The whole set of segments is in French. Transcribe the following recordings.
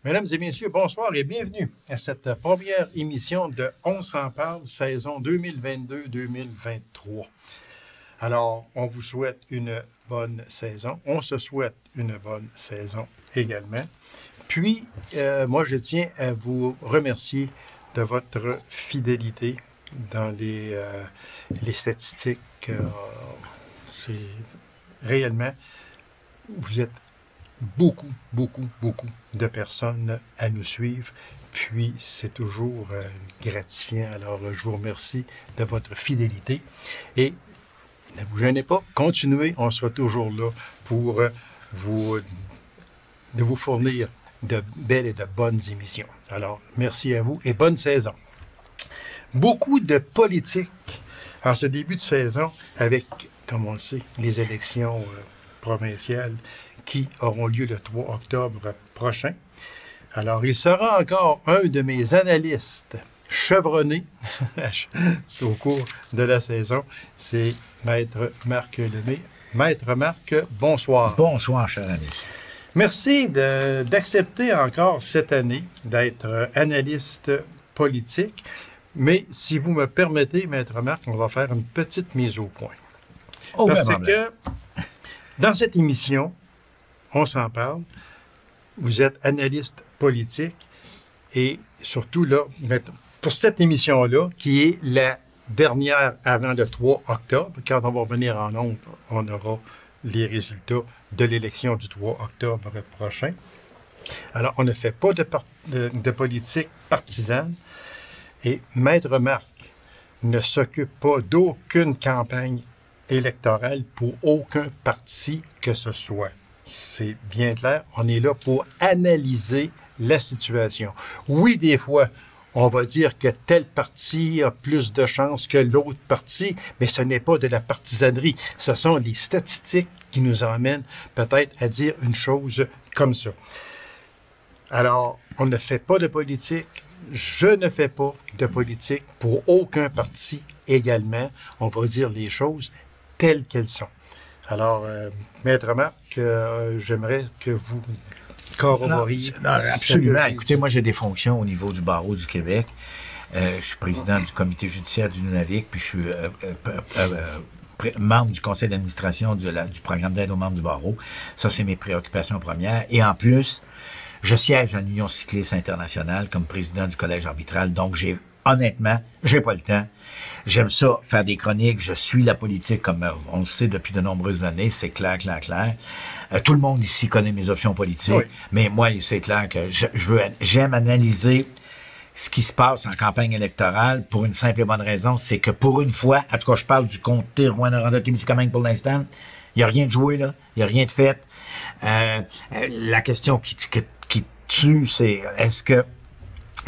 Mesdames et messieurs, bonsoir et bienvenue à cette première émission de On s'en parle, saison 2022-2023. Alors, on vous souhaite une bonne saison. On se souhaite une bonne saison également. Puis, moi, je tiens à vous remercier de votre fidélité dans les statistiques. C'est réellement, vous êtes beaucoup de personnes à nous suivre. Puis, c'est toujours gratifiant. Alors, je vous remercie de votre fidélité. Et ne vous gênez pas, continuez. On sera toujours là pour vous fournir de belles et de bonnes émissions. Alors, merci à vous et bonne saison. Beaucoup de politique en ce début de saison avec, comme on le sait, les élections provinciales qui auront lieu le 3 octobre prochain. Alors, il sera encore un de mes analystes chevronnés au cours de la saison, c'est Maître Marc Lemay. Maître Marc, bonsoir. Bonsoir, cher ami. Merci d'accepter encore cette année d'être analyste politique. Mais si vous me permettez, Maître Marc, on va faire une petite mise au point. Oh, parce que dans cette émission, on s'en parle, vous êtes analyste politique et surtout là, pour cette émission-là, qui est la dernière avant le 3 octobre, quand on va revenir en ondes, on aura les résultats de l'élection du 3 octobre prochain. Alors, on ne fait pas de politique partisane et Maître Marc ne s'occupe pas d'aucune campagne électorale pour aucun parti que ce soit. C'est bien clair, on est là pour analyser la situation. Oui, des fois, on va dire que tel parti a plus de chances que l'autre parti, mais ce n'est pas de la partisanerie. Ce sont les statistiques qui nous emmènent peut-être à dire une chose comme ça. Alors, on ne fait pas de politique. Je ne fais pas de politique pour aucun parti également. On va dire les choses telles qu'elles sont. Alors, Maître Marc, j'aimerais que vous corroboriez. Absolument. Écoutez, moi, j'ai des fonctions au niveau du barreau du Québec. Je suis président du comité judiciaire du Nunavik, puis je suis membre du conseil d'administration du programme d'aide aux membres du barreau. Ça, c'est mes préoccupations premières. Et en plus, je siège à l'Union cycliste internationale comme président du collège arbitral. Donc, honnêtement, j'ai pas le temps. J'aime ça, faire des chroniques. Je suis la politique comme on le sait depuis de nombreuses années. C'est clair. Tout le monde ici connaît mes options politiques. Oui. Mais moi, c'est clair que j'aime analyser ce qui se passe en campagne électorale pour une simple et bonne raison. C'est que pour une fois, en tout cas, je parle du comté Rouyn-Noranda-Témiscamingue pour l'instant, il n'y a rien de joué, là. Il n'y a rien de fait. La question qui tue, c'est est-ce que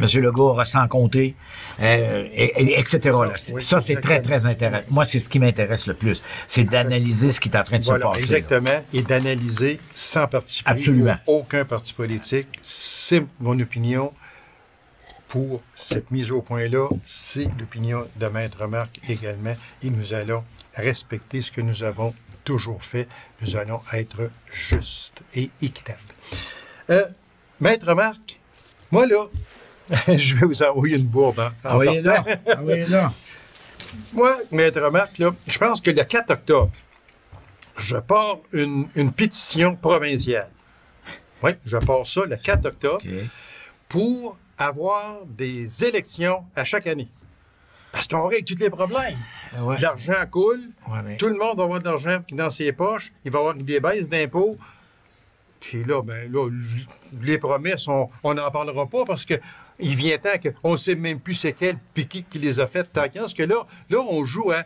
M. Legault aura sans compter, etc. Ça, c'est très intéressant. Moi, c'est ce qui m'intéresse le plus. C'est d'analyser ce qui est en train de se passer. Exactement. Là. Et d'analyser sans parti pris. Absolument. Aucun parti politique. C'est mon opinion pour cette mise au point-là. C'est l'opinion de Maître Marc également. Et nous allons respecter ce que nous avons toujours fait. Nous allons être justes et équitables. Maître Marc, moi, là, je vais vous envoyer une bourde. Envoyez là. Moi, Maître Marc, là, je pense que le 4 octobre, je pars une pétition provinciale. Oui, je pars ça le 4 octobre pour avoir des élections à chaque année. Parce qu'on règle tous les problèmes. Ouais. L'argent coule, tout le monde va avoir de l'argent dans ses poches, il va y avoir des baisses d'impôts. Puis là, les promesses, on n'en parlera pas parce que il vient temps qu'on ne sait même plus c'est quel piquet qui les a faites. Parce que là, on joue à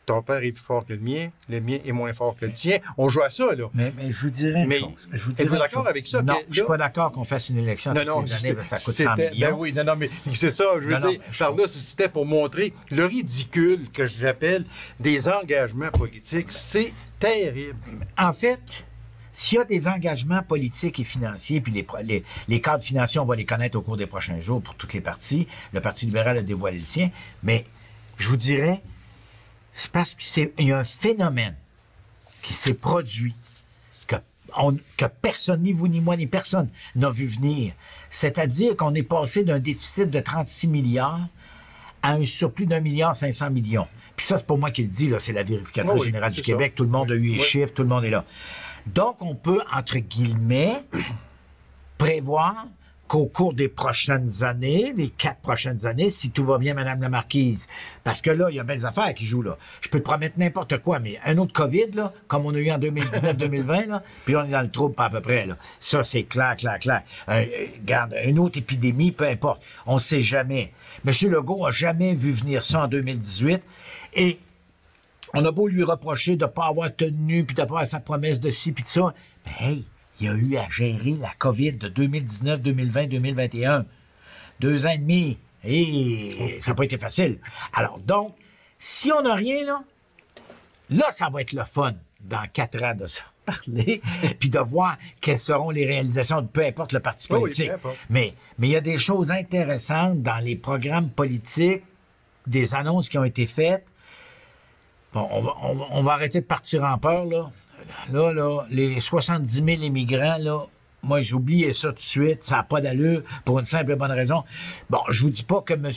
ton père est plus fort que le mien est moins fort que le tien. On joue à ça, là. Mais je vous dirais une chose. Êtes-vous d'accord avec ça? Non, je ne suis pas d'accord qu'on fasse une élection toutes les années, ça coûte 100 millions. Ben oui, non, mais c'est ça, je veux dire. Par là, c'était pour montrer le ridicule que j'appelle des engagements politiques. C'est terrible. En fait, s'il y a des engagements politiques et financiers, puis les cadres financiers, on va les connaître au cours des prochains jours pour toutes les partis. Le Parti libéral a dévoilé le sien. Mais je vous dirais, c'est parce qu'il y a un phénomène qui s'est produit que que personne, ni vous, ni moi, ni personne, n'a vu venir. C'est-à-dire qu'on est passé d'un déficit de 36 milliards à un surplus d'1,5 milliard. Puis ça, c'est pas moi qui le dis, là, c'est la vérificatrice générale du Québec. Tout le monde a eu les chiffres, tout le monde est là. Donc, on peut, entre guillemets, prévoir qu'au cours des prochaines années, les 4 prochaines années, si tout va bien, Madame la Marquise, parce que là, il y a belles affaires qui jouent, là. Je peux te promettre n'importe quoi, mais un autre COVID, là, comme on a eu en 2019-2020, là, puis là, on est dans le trouble à peu près, là. Ça, c'est clair. Regarde, une autre épidémie, peu importe. On ne sait jamais. M. Legault a jamais vu venir ça en 2018, et on a beau lui reprocher de ne pas avoir tenu, puis de ne pas avoir sa promesse de ci, puis de ça, mais hey, il a eu à gérer la COVID de 2019, 2020, 2021. 2 ans et demi. Et ça n'a pas été facile. Alors, donc, si on n'a rien, là, ça va être le fun dans 4 ans de ça parler, puis de voir quelles seront les réalisations de peu importe le parti politique. Oui, mais il y a des choses intéressantes dans les programmes politiques, des annonces qui ont été faites. Bon, on va arrêter de partir en peur, là. Là, les 70 000 immigrants, là, moi, j'ai oublié ça tout de suite. Ça n'a pas d'allure pour une simple et bonne raison. Bon, je vous dis pas que M.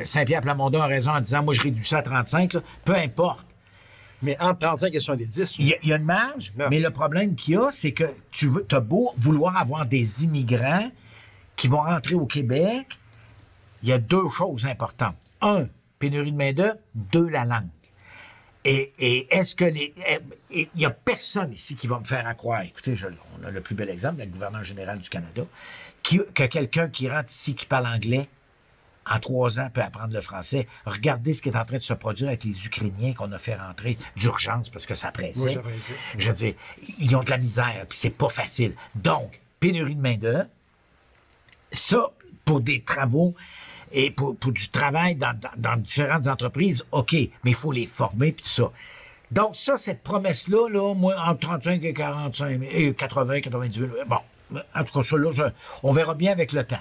Saint-Pierre Plamondon a raison en disant, moi, je réduis ça à 35, là. Peu importe. Mais entre 35 et 70. Il y a une marge, mais le problème qu'il y a, c'est que tu as beau vouloir avoir des immigrants qui vont rentrer au Québec, il y a 2 choses importantes. 1, pénurie de main-d'œuvre. 2, la langue. Et est-ce que il y a personne ici qui va me faire croire, écoutez, on a le plus bel exemple, le gouverneur général du Canada, que quelqu'un qui rentre ici, qui parle anglais, en 3 ans, peut apprendre le français. Regardez ce qui est en train de se produire avec les Ukrainiens qu'on a fait rentrer d'urgence parce que ça pressait. Oui, je veux dire, ils ont de la misère, puis c'est pas facile. Donc, pénurie de main-d'œuvre, ça, pour des travaux, et pour du travail dans différentes entreprises, OK, mais il faut les former, puis tout ça. Donc ça, cette promesse-là, là, moi, entre 35 et 45, et 80, 98 000, bon, en tout cas, ça, là, on verra bien avec le temps.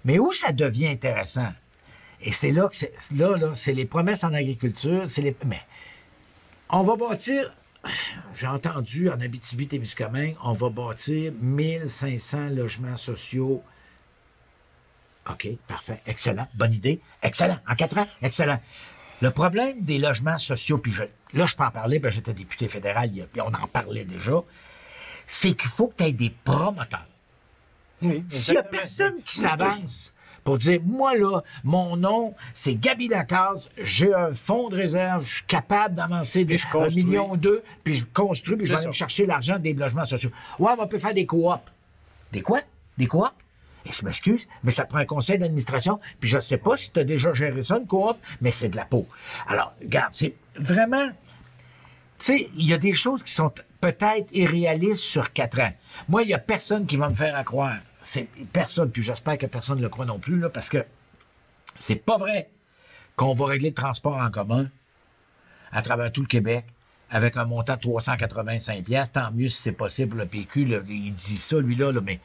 Mais où ça devient intéressant, et c'est là que c'est les promesses en agriculture, mais on va bâtir, j'ai entendu en Abitibi-Témiscamingue, on va bâtir 1500 logements sociaux. OK, parfait, excellent, bonne idée, excellent, en 4 ans, excellent. Le problème des logements sociaux, puis là, je peux en parler, ben j'étais député fédéral, puis on en parlait déjà, c'est qu'il faut que tu aies des promoteurs. Oui, s'il n'y a personne qui s'avance pour dire, moi, là, mon nom, c'est Gaby Lacaze, j'ai un fonds de réserve, je suis capable d'avancer de 1,2 million, puis je construis, puis je vais aller me chercher l'argent des logements sociaux. Ouais, mais on peut faire des coops. Des quoi? Des coops? Et je m'excuse, mais ça prend un conseil d'administration, puis je ne sais pas si tu as déjà géré ça, une coop, mais c'est de la peau. Alors, regarde, c'est vraiment... Tu sais, il y a des choses qui sont peut-être irréalistes sur 4 ans. Moi, il n'y a personne qui va me faire croire. C'est personne, puis j'espère que personne ne le croit non plus, là, parce que c'est pas vrai qu'on va régler le transport en commun à travers tout le Québec avec un montant de 385 $. Tant mieux si c'est possible, le PQ, là, il dit ça, lui-là, mais...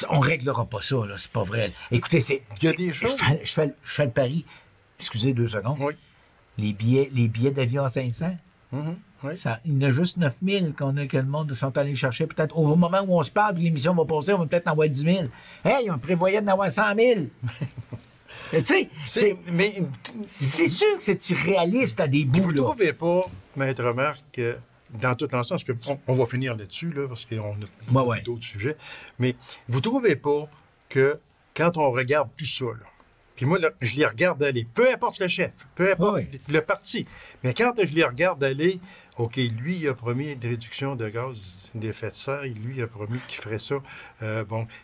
On réglera pas ça, là, c'est pas vrai. Écoutez, il y a des choses. Je fais le pari. Excusez 2 secondes. Oui. Les billets d'avion à 500. Oui. Il y en a juste 9 000 que le monde sont allés chercher. Peut-être au moment où on se parle, puis l'émission va passer, on va peut-être en avoir 10 000. Hey, on prévoyait d'en avoir 100 000. Tu sais, c'est sûr que c'est irréaliste à des bouts. Vous ne trouvez pas, Maître Marc, dans tout l'ensemble, parce qu'on va finir là-dessus, là, parce qu'on a d'autres sujets, mais vous ne trouvez pas que quand on regarde tout ça, là, puis moi, là, je les regarde aller, peu importe le chef, peu importe le parti, mais quand je les regarde aller, OK, lui, il a promis une réduction de gaz d'effet de serre, lui, il a promis qu'il ferait ça,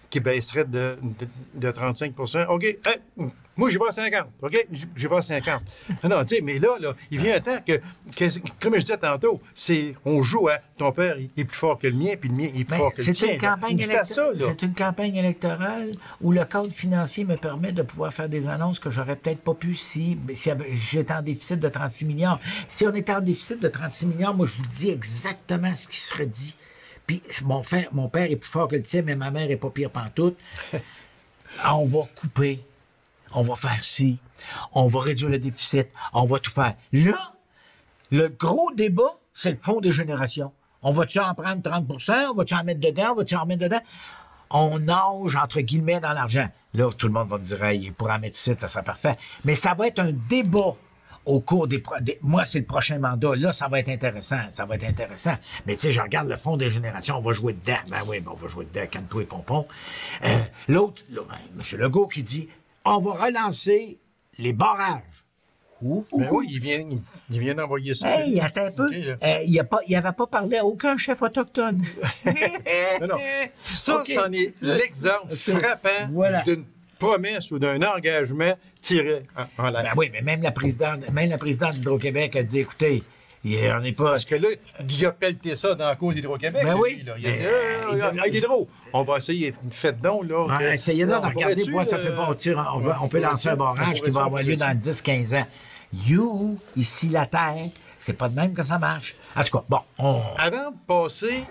qu'il baisserait de 35 %. OK, moi, j'y vais à 50, OK? J'y vais à 50. Non, tu sais, mais là, il vient un temps que, comme je disais tantôt, on joue à ton père est plus fort que le mien, puis le mien est plus fort que le tien. C'est une campagne électorale où le cadre financier me permet de pouvoir faire des annonces que j'aurais peut-être pas pu si j'étais en déficit de 36 milliards. Si on était en déficit de 36 milliards, moi, je vous dis exactement ce qui serait dit. Puis mon père est plus fort que le tien, mais ma mère est pas pire pantoute. On va couper. On va faire ci, on va réduire le déficit, on va tout faire. Là, le gros débat, c'est le fonds des générations. On va-tu en prendre 30 on va-tu en mettre dedans? On va-tu en remettre dedans? On nage, entre guillemets, dans l'argent. Là, tout le monde va me dire, hey, pour en mettre ici, ça sera parfait. Mais ça va être un débat au cours moi, c'est le prochain mandat. Là, ça va être intéressant. Ça va être intéressant. Mais tu sais, je regarde le fond des générations, on va jouer dedans. Ben oui, on va jouer dedans, calme-toi et pompon. L'autre, là, M. Legault qui dit, on va relancer les barrages. Mais oui, il vient d'envoyer ça. Hey, attends un peu. Okay, il n'avait pas parlé à aucun chef autochtone. non. Ça, Okay. c'en est l'exemple frappant d'une promesse ou d'un engagement tiré en l'air. Ben oui, mais même la présidente d'Hydro-Québec a dit, écoutez, on n'est pas... Parce que là, il a pelleté ça dans la cour d'Hydro-Québec. Ben oui. Là. Il a dit, Hydro, on va essayer, faites donc, là. Essayez là de regarder, voir ça peut bâtir, on peut lancer un barrage qui va avoir lieu dans 10-15 ans. Ici, la Terre, c'est pas de même que ça marche. En tout cas, bon, Avant de passer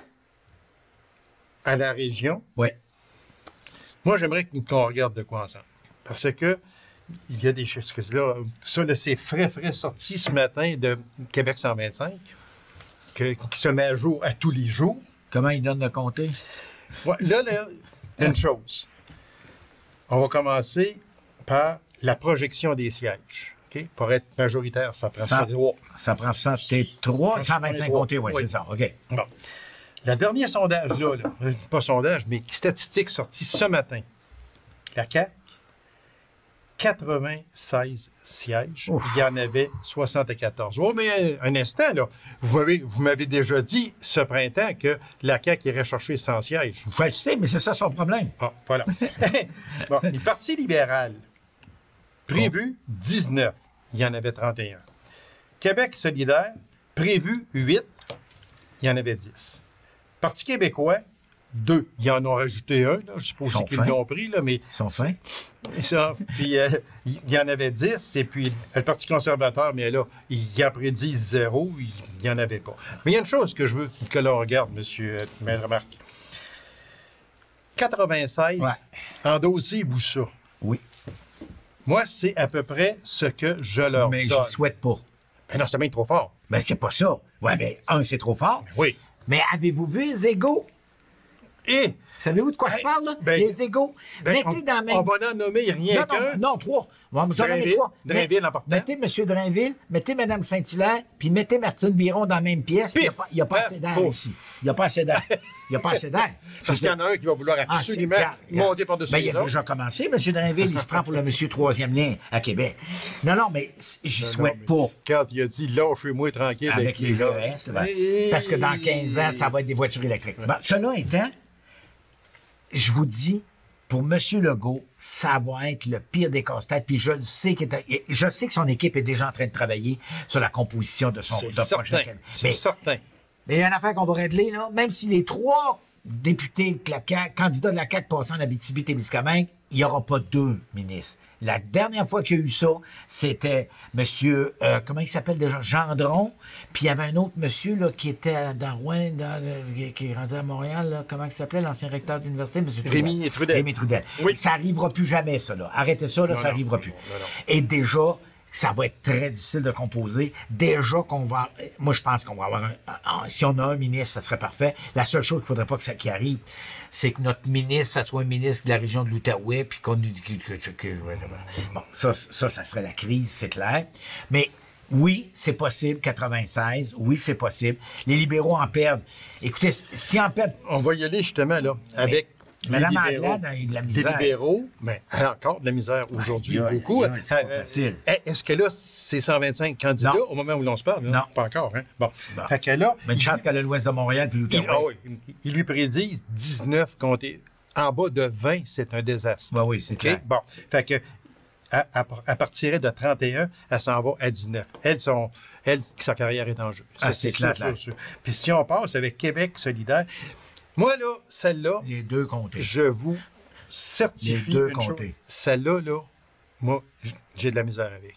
à la région, ouais. moi, j'aimerais qu'on regarde de quoi ensemble. Parce que il y a des choses là. Ça, là, c'est frais sorti ce matin de Québec 125, qui se met à jour à tous les jours. Comment ils donnent le comté? Ouais, là, une chose. On va commencer par la projection des sièges. OK? Pour être majoritaire, ça prend 103. Ça prend 103, 125 comtés, oui, c'est ça. OK. Bon. Le dernier sondage, là, pas sondage, mais statistique sorti ce matin. La CAQ, 96 sièges. Ouf. Il y en avait 74. Oh, mais un instant, là. Vous m'avez déjà dit ce printemps que la CAQ irait chercher 100 sièges. Je le sais, mais c'est ça son problème. Ah, voilà. Bon, le Parti libéral, prévu 19. Il y en avait 31. Québec solidaire, prévu 8. Il y en avait 10. Parti québécois, 2. Ils en ont rajouté un, là. Je ne sais pas aussi qu'ils l'ont pris, là, mais... Ils sont fins. Puis, il y en avait 10, et puis le Parti conservateur, mais là, il a prédit 0, il n'y en avait pas. Mais il y a une chose que je veux que l'on regarde, M. Maître Marc. 96, endossez-vous ça. Oui. Moi, c'est à peu près ce que je leur donne. Mais je ne souhaite pas. Ben non, c'est bien trop fort. Ben, c'est pas ça. Ouais, ben, c'est trop fort. Ben oui. Mais avez-vous vu les égaux? Et... Savez-vous de quoi je parle, là? Les égaux. Mettez dans la même... On va en nommer rien qu'un. Non, 3. On va en nommer 3. Drainville en partant. Mettez M. Drainville, mettez Mme Saint-Hilaire, puis mettez Martine Biron dans la même pièce. Il n'y a pas assez d'air ici. Il n'y a pas assez d'air. Il n'y a pas assez d'air. Parce qu'il y en a un qui va vouloir absolument monter par-dessus les autres. Il a déjà commencé. M. Drainville, il se prend pour le monsieur troisième lien à Québec. Non, mais j'y souhaite pas. Quand il a dit « lâchez-moi tranquille avec les GES, parce que dans 15 ans, ça va être des voitures électriques. Cela étant, je vous dis, pour M. Legault, ça va être le pire des casse-têtes. Puis je sais que son équipe est déjà en train de travailler sur la composition de son prochain cabinet. C'est certain. Mais il y a une affaire qu'on va régler, là. Même si les 3 députés de la CAQ, candidats de la CAQ passent en Abitibi-Témiscamingue, il n'y aura pas 2 ministres. La dernière fois qu'il y a eu ça, c'était monsieur, comment il s'appelle déjà? Gendron. Puis il y avait un autre monsieur là, qui était dans Rouen, qui est rendu à Montréal. Là, comment il s'appelait, l'ancien recteur de l'université? Monsieur Rémi Trudel. Rémi Trudel. Oui. Ça n'arrivera plus jamais, ça. Là. Arrêtez ça, là, ça n'arrivera plus. Non. Et déjà, ça va être très difficile de composer. Déjà qu'on va... Moi, je pense qu'on va avoir si on a un ministre, ça serait parfait. La seule chose qu'il ne faudrait pas que ça qui arrive, c'est que notre ministre, ça soit un ministre de la région de l'Outaouais, puis qu'on... Bon, ça serait la crise, c'est clair. Mais oui, c'est possible, 96. Oui, c'est possible. Les libéraux en perdent. Écoutez, si en perdent... On va y aller justement, là, avec... Mme Anglade a eu de la misère. Les libéraux, mais elle a encore de la misère aujourd'hui, beaucoup. Est-ce que là, c'est 125 candidats au moment où l'on se parle? Non. Pas encore, hein? Bon. Fait que là... Mais une chance qu'elle a l'ouest de Montréal puis l'Outaouais. Ils lui prédisent 19 comtés. En bas de 20, c'est un désastre. Oui, c'est clair. Bon. Fait que elle partirait de 31, elle s'en va à 19. Sa carrière est en jeu. C'est clair. Puis si on passe avec Québec solidaire... Moi, là, celle-là, les 2 comtés. Je vous certifie une chose. Celle-là, moi, j'ai de la misère avec.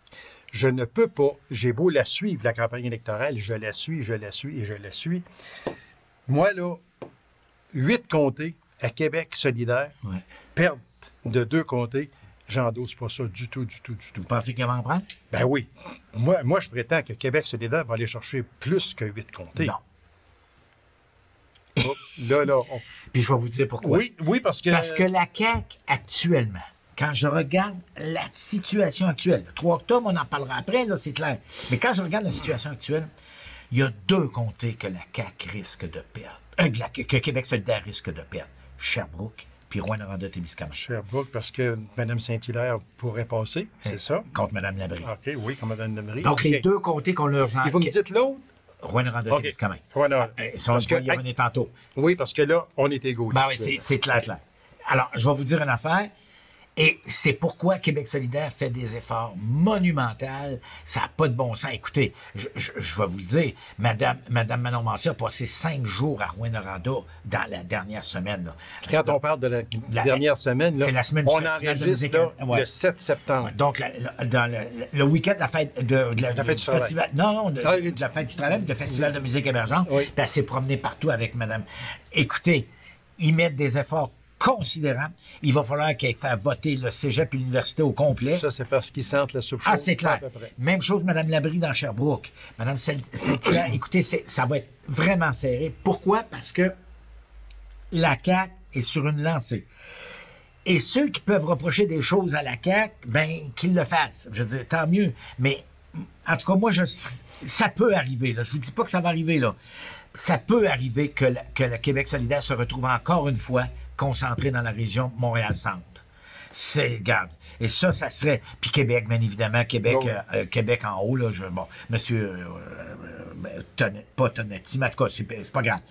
Je ne peux pas, j'ai beau la suivre, la campagne électorale, je la suis. Moi, là, 8 comtés à Québec solidaire, perte de 2 comtés, j'endosse pas ça du tout. Vous pensez qu'il va en prendre? Ben oui. Moi, je prétends que Québec solidaire va aller chercher plus que 8 comtés. Non. Oh, là, Puis je vais vous dire pourquoi. oui, parce que... Parce que la CAQ, actuellement, quand je regarde la situation actuelle, le 3 octobre, on en parlera après, là, c'est clair. Mais quand je regarde la situation actuelle, il y a 2 comtés que la CAQ risque de perdre. Que Québec solidaire risque de perdre. Sherbrooke puis Rouyn-Noranda-Témiscamingue. Sherbrooke, parce que Mme Saint-Hilaire pourrait passer, c'est ça? Contre Mme Labrie. OK, oui, comme Mme Labrie. Donc, les 2 comtés qu'on leur en... Et vous me dites l'autre? Rouyn-Noranda-Témiscamingue. Parce On que, y revenait tantôt. oui, parce que là, on est égaux. Ben oui, c'est clair. Alors, je vais vous dire une affaire. Et c'est pourquoi Québec solidaire fait des efforts monumentaux. Ça n'a pas de bon sens. Écoutez, je vais vous le dire, Madame Manon Mancier a passé 5 jours à Rouyn-Noranda dans la dernière semaine. Là. Quand on parle de la dernière semaine, là, c'est la semaine on du Festival de enregistre musique. là, Ouais. le 7 septembre. Ouais, donc, dans le week-end de la fête La fête du travail. festival. Non, de la fête du travail, du Festival de musique émergente. Oui. Puis elle s'est promenée partout avec Madame. Écoutez, ils mettent des efforts considérable. Il va falloir qu'elle fasse voter le cégep et l'université au complet. Ça, c'est parce qu'ils sentent la soupe chaude. Ah, c'est clair. À peu près. Même chose, Mme Labrie dans Sherbrooke. Mme Saint-Hilaire, écoutez, ça va être vraiment serré. Pourquoi? Parce que la CAQ est sur une lancée. Et ceux qui peuvent reprocher des choses à la CAQ, ben, qu'ils le fassent. Je veux dire, tant mieux. Mais, en tout cas, moi, ça peut arriver, là. Je vous dis pas que ça va arriver, là. Ça peut arriver que le Québec solidaire se retrouve encore une fois concentré dans la région Montréal-Centre. Regarde. Et ça serait... Puis Québec, bien évidemment, Québec en haut, là, bon, monsieur pas Tonetti, mais en tout cas, c'est pas grave.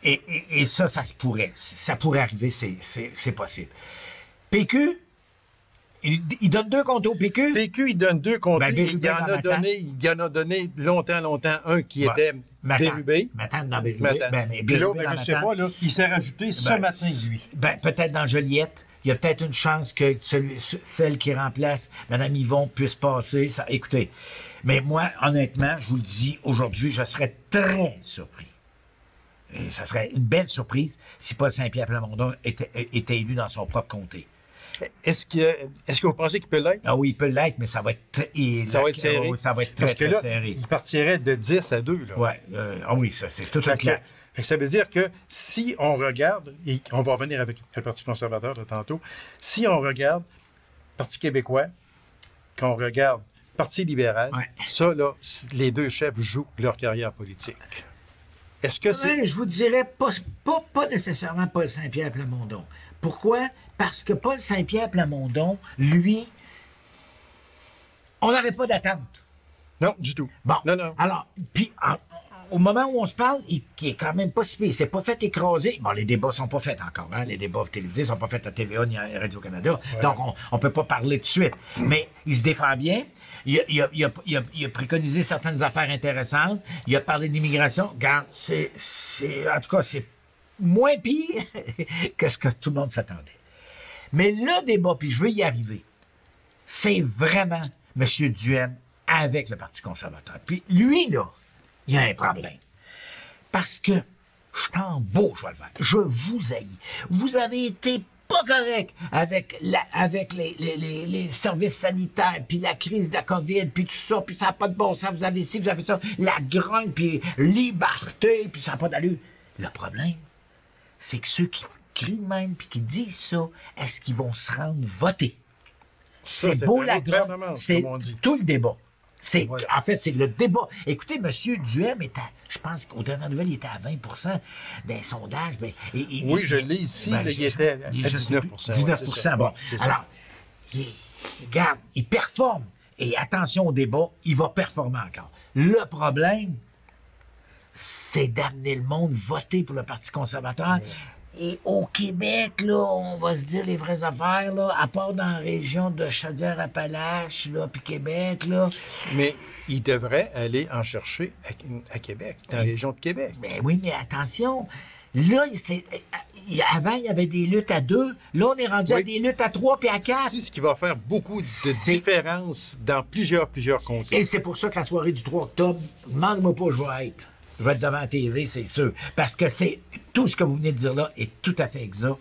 Et ça se pourrait. Ça pourrait arriver, c'est possible. PQ, il donne 2 comtés au PQ. PQ, il donne 2 comtés. Ben, il en a donné longtemps. Un qui était Bérubé. Matane dans Bérubé. Puis l'autre, je ne sais pas, là, il s'est rajouté ce matin, lui. Ben, peut-être dans Joliette. Il y a peut-être une chance que celle qui remplace Mme Yvon puisse passer. Ça, écoutez, mais moi, honnêtement, je vous le dis, aujourd'hui, je serais très surpris. Et ça serait une belle surprise si Paul Saint-Pierre Plamondon était élu dans son propre comté. Est-ce que vous pensez qu'il peut l'être? Ah oui, il peut l'être, mais ça va être serré. Ça va être très, très serré. Il partirait de 10 à 2. Là. Ouais, oui, ça, c'est tout un clair. Ça veut dire que si on regarde, et on va revenir avec le Parti conservateur de tantôt, si on regarde Parti québécois, qu'on regarde Parti libéral, ça, là, les 2 chefs jouent leur carrière politique. Est-ce que c'est... Je vous dirais pas nécessairement Paul Saint-Pierre Plamondon. Pourquoi? Parce que Paul Saint-Pierre Plamondon, lui, on n'avait pas d'attente. Non, du tout. Bon, non. Alors, puis, au moment où on se parle, qui est quand même pas si pire, il s'est pas fait écraser. Bon, les débats sont pas faits encore, hein. Les débats télévisés sont pas faits à TVA ni à Radio-Canada. Ouais. Donc, on peut pas parler tout de suite. Mais il se défend bien. Il a préconisé certaines affaires intéressantes. Il a parlé d'immigration. Regarde, en tout cas, c'est moins pire que ce que tout le monde s'attendait. Mais le débat, puis je veux y arriver, c'est vraiment M. Duhem avec le Parti conservateur. Puis lui, là, il y a un problème. Parce que je suis en beau, je vais le faire. Je vous haïs. Vous avez été pas correct avec les services sanitaires, puis la crise de la COVID, puis tout ça, puis ça n'a pas de bon sens, vous avez ci, vous avez ça, la grogne, puis liberté, puis ça n'a pas d'allure. Le problème, c'est que ceux qui crient de même, puis qui disent ça, est-ce qu'ils vont se rendre voter? Ça, c'est beau la grogne, c'est tout le débat. En fait, c'est le débat. Écoutez, M. Duhem est je pense qu'au dernier nouvelle, il était à 20 d'un sondage. Ben, oui, je l'ai ici, il était à 19 19 bon. Alors, regarde, il performe. Et attention au débat, il va performer encore. Le problème, c'est d'amener le monde voter pour le Parti conservateur. Oui. Et au Québec, là, on va se dire les vraies affaires, là, à part dans la région de Chaudière-Appalaches, là, puis Québec, là. Mais il devrait aller en chercher à Québec, dans la région de Québec. Mais oui, mais attention, là, avant, il y avait des luttes à 2. Là, on est rendu à des luttes à 3 puis à 4. C'est ce qui va faire beaucoup de différence dans plusieurs comtés. Et c'est pour ça que la soirée du 3 octobre, demande-moi pas où je vais être. Je vais être devant la TV, c'est sûr. Parce que c'est tout ce que vous venez de dire là est tout à fait exact.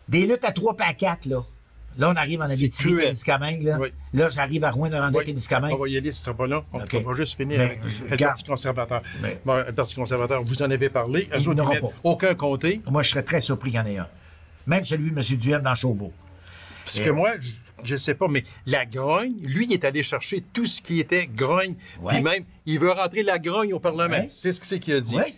Des luttes à 3 et à 4, là. Là, on arrive en C'est Abitibi, cruel. Témiscamingue, là. Oui. Là, j'arrive à Rouyn-Noranda, Oui. Témiscamingue. On va y aller, ce ne sera pas long. OK. On va juste finir Mais, avec le regarde. Parti conservateur. Mais- Bon, le Parti conservateur, vous en avez parlé. Eux Ils autres, n'auront ils mettent pas. aucun comté. Moi, je serais très surpris qu'il y en ait un. Même celui de M. Duhem dans Chauveau. Parce que moi, je ne sais pas, mais la grogne, lui, il est allé chercher tout ce qui était grogne. Ouais. Puis même, il veut rentrer la grogne au Parlement. Ouais. C'est ce qu'il a dit. Oui.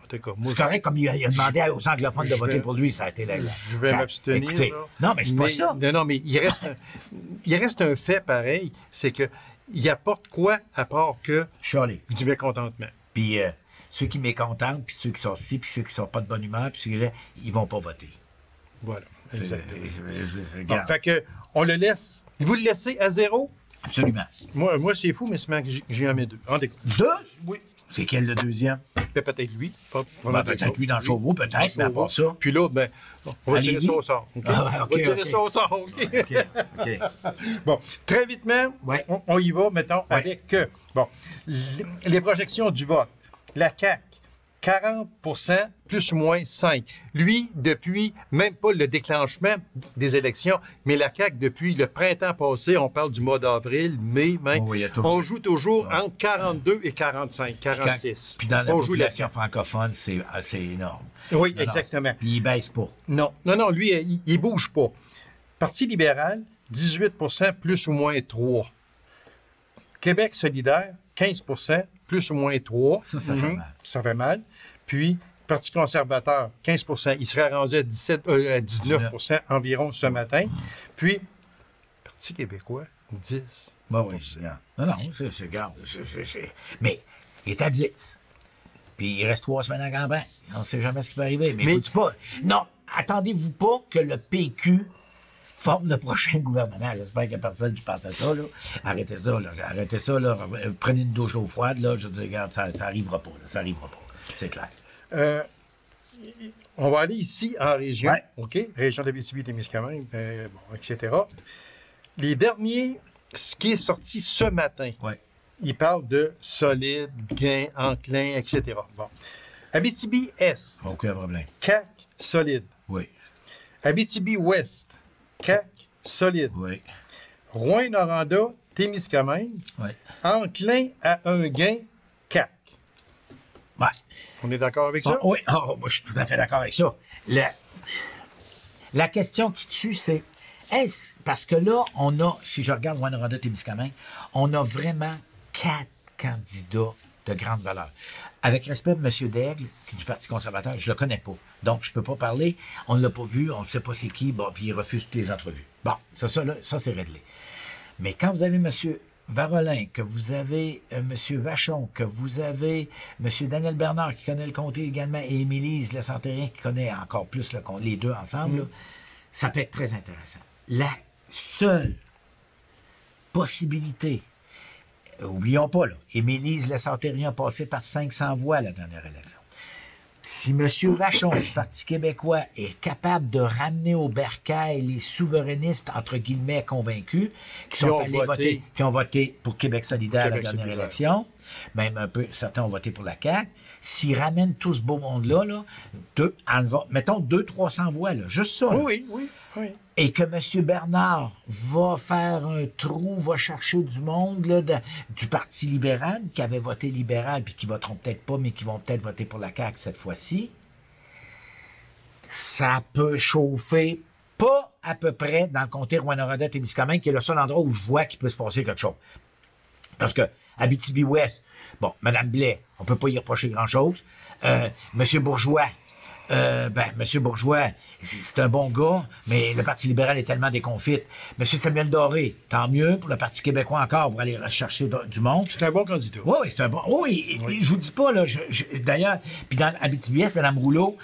En tout cas, moi, C'est correct, comme il a demandé aux anglophones de Je voter vais- pour lui, ça a été là. je vais ça- m'abstenir. Écoutez, là. non, mais c'est pas ça. Non, mais il reste un fait pareil, c'est que il apporte quoi à part que Charlie. du mécontentement. Puis ceux qui mécontentent, puis ceux qui sont ci, puis ceux qui sont pas de bonne humeur, puis ceux-là, ils vont pas voter. Voilà, exactement. Bon, Regarde. fait que, on le laisse. Vous le laissez à 0? Absolument. Moi c'est fou, mais c'est marqué que j'ai un mes deux. En déco. Deux? Oui. C'est quel le deuxième? Peut-être lui. Peut-être lui dans Chauveau, peut-être, mais à part ça. Puis l'autre, ben, on va À tirer Lévis? ça au sort. OK? Ah, on va tirer ok. ça au sort. OK? OK. Bon, très vitement, Ouais. on y va, mettons, avec les projections du vote. La CAQ, 40 plus ou moins 5. Lui, depuis même pas le déclenchement des élections, mais la CAQ, depuis le printemps passé, on parle du mois d'avril, mai, même, Oui, il y a toujours- on joue toujours entre 42 et 45, 46. Puis dans la On joue population francophone, c'est énorme. Oui, Non, exactement. Puis il baisse pas. Non, lui, il bouge pas. Parti libéral, 18 plus ou moins 3. Québec solidaire, 15 plus ou moins 3. Ça fait mal. Ça fait mal. Puis, Parti conservateur, 15 il serait rendu à 19 environ ce matin. Puis, Parti québécois, 10 Bah oui, regarde. Non, c'est regarde. Mais il est à 10. Puis il reste 3 semaines en campagne. On ne sait jamais ce qui peut arriver. Mais faut-tu pas. Non, attendez-vous pas que le PQ forme le prochain gouvernement. J'espère qu'il y a personne qui pense à ça, là. Arrêtez ça, là. Arrêtez ça, là. Prenez une douche d'eau froide, là. Je veux dire, regarde, ça arrivera pas, là. Ça arrivera pas. C'est clair. On va aller ici en région, Ouais. OK? Région d'Abitibi-Témiscamingue, etc. Les derniers, ce qui est sorti ce matin, Oui. il parle de solide, gain, enclin, etc. Bon. Abitibi-Est, Aucun problème. CAQ, solide. Oui. Abitibi-Ouest, CAQ, solide. Oui. Rouyn-Noranda, Témiscamingue, Oui. enclin à un gain, CAQ. Ouais. On est d'accord avec ça? Oui, moi, je suis tout à fait d'accord avec ça. La question qui tue, c'est est-ce, parce que là, on a, si je regarde Rouyn-Noranda-Témiscamingue, on a vraiment 4 candidats de grande valeur. Avec respect de M. Daigle, qui est du Parti conservateur, je le connais pas. Donc, je peux pas parler. On ne l'a pas vu, on ne sait pas c'est qui, bon, puis il refuse toutes les entrevues. Bon, ça c'est réglé. Mais quand vous avez M. Varolin, que vous avez M. Vachon, que vous avez M. Daniel Bernard qui connaît le comté également, et Émilise Le Santérien qui connaît encore plus le comté, les deux ensemble, là, ça peut être très intéressant. La seule possibilité, oublions pas, là, Émilise Le Santérien a passé par 500 voix à la dernière élection. Si M. Vachon du Parti québécois est capable de ramener au bercail les souverainistes, entre guillemets, convaincus, qui ont voté pour Québec solidaire à la dernière élection, même un peu, certains ont voté pour la CAQ, s'ils ramènent tout ce beau monde-là, mettons 200-300 voix, là, juste ça. Là. Oui. Et que M. Bernard va faire un trou, va chercher du monde là, du Parti libéral, qui avait voté libéral, puis qui voteront peut-être pas, mais qui vont peut-être voter pour la CAQ cette fois-ci. Ça peut chauffer pas à peu près dans le comté Rouyn-Noranda-Témiscamingue, qui est le seul endroit où je vois qu'il peut se passer quelque chose. Parce que Abitibi-Ouest, bon, Mme Blais, on peut pas y reprocher grand-chose. M. Bourgeois, M. Bourgeois, c'est un bon gars, mais le Parti libéral est tellement déconfite. M. Samuel Doré, tant mieux pour le Parti québécois encore pour aller rechercher du monde. C'est un bon candidat. Oui, c'est un bon. Oui, je vous dis pas, là, d'ailleurs, puis dans Abitibi-Est, Mme Rouleau,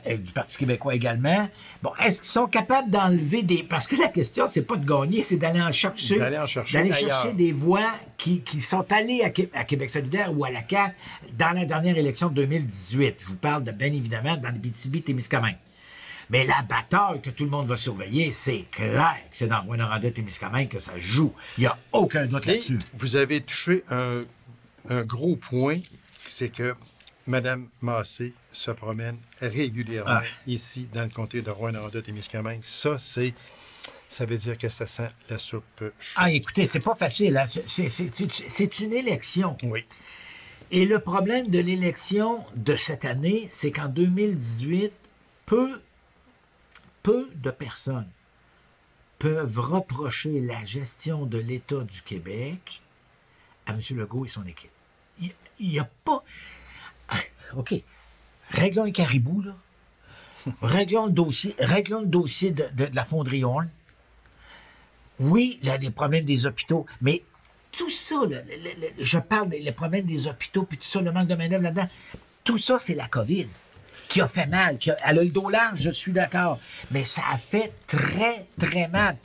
du Parti québécois également, bon, est-ce qu'ils sont capables d'enlever des. Parce que la question, c'est pas de gagner, c'est d'aller en chercher. D'aller chercher des voix qui sont allées à Québec solidaire ou à la CAQ dans la dernière élection de 2018. Je vous parle bien évidemment dans l'Abitibi-Témiscamingue. Mais la bataille que tout le monde va surveiller, c'est clair que c'est dans Rouyn-Noranda-Témiscamingue que ça joue. Il n'y a aucun doute là-dessus. Vous avez touché un gros point, c'est que Mme Massé se promène régulièrement ici, dans le comté de Rouyn-Noranda-Témiscamingue. Ça, c'est ça veut dire que ça sent la soupe chaude. Ah, écoutez, c'est pas facile. Hein? C'est une élection. Oui. Et le problème de l'élection de cette année, c'est qu'en 2018, peu de personnes peuvent reprocher la gestion de l'État du Québec à M. Legault et son équipe. Il n'y a pas... OK. Réglons les caribous, là. Réglons le dossier de la fonderie Horn. Oui, il y a des problèmes des hôpitaux, mais tout ça, là, je parle des problèmes des hôpitaux, puis tout ça, le manque de main-d'œuvre là-dedans, tout ça, c'est la COVID qui a fait mal. Elle a le dos large, je suis d'accord, mais ça a fait très, très mal.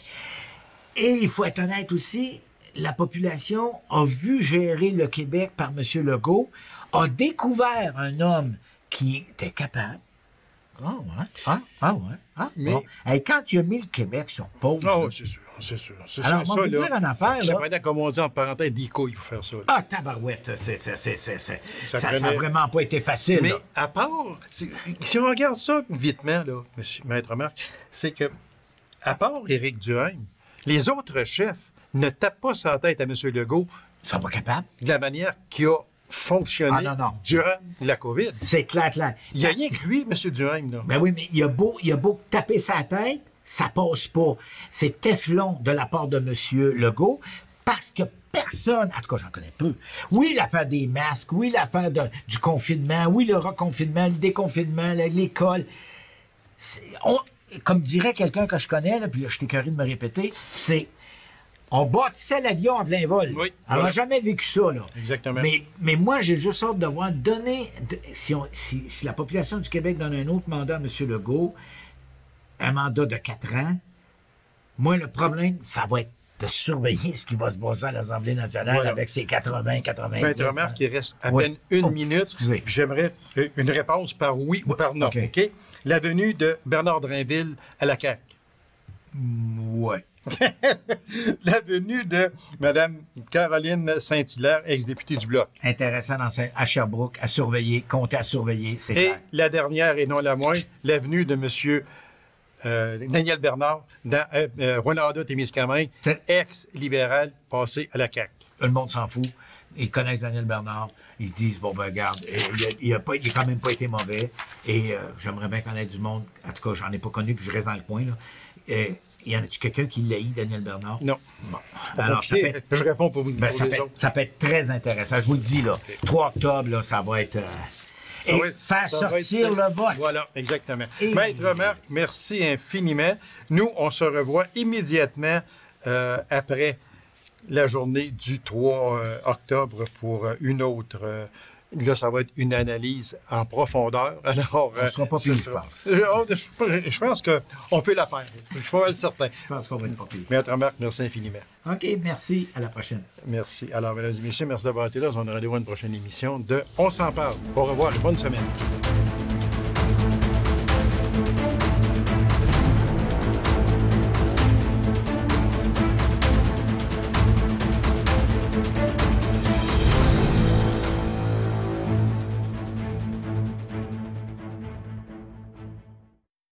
Et il faut être honnête aussi, la population a vu gérer le Québec par M. Legault, a découvert un homme qui était capable. Ah ouais. Mais bon. Et quand il a mis le Québec sur pause. Oh, c'est sûr. Alors, on va vous dire une affaire, ça là. prendrait, comme on dit en parenthèse, des couilles pour faire ça. Là. Ah, tabarouette, ça n'a vraiment pas été facile. Mais là. à part, si on regarde ça vitement, là, Maître Marc, c'est que, à part Éric Duhaime, les autres chefs ne tapent pas sa tête à M. Legault. Ils sont pas capables. De la manière qui a fonctionné durant la COVID. C'est clair. Il n'y a rien que lui, M. Duhaime, là. Ben oui, mais il a beau taper sa tête, ça passe pas. C'est Teflon de la part de M. Legault, parce que personne, en tout cas, j'en connais peu. Oui, l'affaire des masques, oui, l'affaire du confinement, oui, le reconfinement, le déconfinement, l'école. Comme dirait quelqu'un que je connais, là, puis je t'écœurais de me répéter, c'est... On bâtissait l'avion en plein vol. Oui. On n'a jamais vécu ça, là. Exactement. Mais moi, j'ai juste hâte de voir si la population du Québec donne un autre mandat à M. Legault, un mandat de 4 ans, moi, le problème, ça va être de surveiller ce qui va se passer à l'Assemblée nationale avec ses 80, 90. Maître Marc, il reste à peine une minute. Excusez. J'aimerais une réponse par oui ou par non. OK? La venue de Bernard Drinville à la CAQ. Ouais. La venue de Mme Caroline Saint-Hilaire, ex-députée du Bloc. Intéressant à Sherbrooke, à surveiller, compter à surveiller, c'est Et clair. la dernière, et non la moindre, la venue de M. Daniel Bernard dans Rwanda-Témiscamingue, ex-libéral, passé à la CAQ. Le monde s'en fout. Ils connaissent Daniel Bernard. Ils disent, bon, ben, regarde, il a quand même pas été mauvais. Et j'aimerais bien connaître du monde. En tout cas, j'en ai pas connu, puis je reste dans le coin, là. Y en a-tu quelqu'un qui l'haït, Daniel Bernard? Non. Bon. Alors, je réponds pour vous. Ça peut être très intéressant. Je vous le dis, là. 3 octobre, là, ça va être... faire sortir le vote. Voilà, exactement. Maître Marc, merci infiniment. Nous, on se revoit immédiatement après la journée du 3 octobre pour une autre... là, ça va être une analyse en profondeur. Alors, on ne sera pas pire, je pense. Je pense qu'on peut la faire. Je suis pas mal certain. Je pense qu'on va être pas pire. Maître Marc, merci infiniment. OK, merci. À la prochaine. Merci. Alors, mesdames et messieurs, merci d'avoir été là. On aura rendez-vous à une prochaine émission de On s'en parle. Au revoir et bonne semaine.